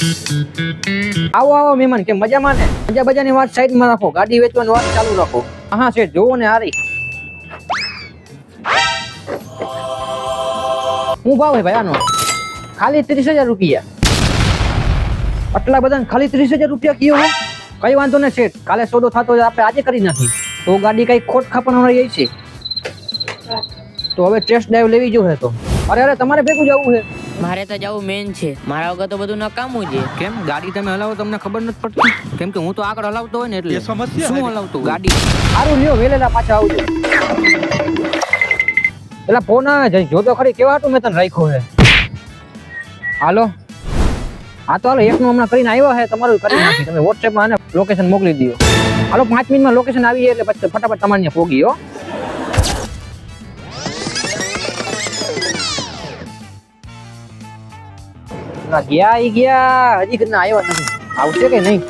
આવો આવો મહેમાન, કે મજામાં ને? મજા બજાની વાત સાઈડમાં રાખો, ગાડી વેચવાની વાત ચાલુ રાખો. હા શેઠ, જોવો ને હારી. હું ભાવ હે ભાઈ આનો? ખાલી 30,000 રૂપિયા. આટલા બધા ખાલી 30,000 રૂપિયા કયો હે? કઈ વાંધો ને શેઠ, કાલે સોદો થતો હોય આપણે આજે કરી નાખી. તો ગાડી કઈ ખોટ ખાપણમાં રહી છે તો હવે ટેસ્ટ ડ્રાઈવ લેવી જોઈએ. તો અરે તમારે ભેગું જવું છે? મારે તો જવું મેન છે, મારા વગર તો બધું નકામું છે. કેમ ગાડી તમે હલાવો તમને ખબર નથી પડતી? કેમ કે હું તો આગળ હલાવતો હોય ને એટલે શું હલાવતો ગાડી. સારું લ્યો, વેલેલા પાછા આવજો. પેલા ફોન આવે છે, જોતો ખરી કેવા હતું મેં તને રાખ્યો છે. હાલો, હા તો હાલો, એકનું હમણાં કરીને આવ્યો છે, તમારું કરી નાખી. તમે વોટ્સએપમાં આને લોકેશન મોકલી દો. હાલો 5 મિનિટમાં લોકેશન આવી એટલે પછી ફટાફટ તમારે ત્યાં પોગી હો. ગયા હજી ઘરના આવ્યા નથી, આવશે કે નહીં?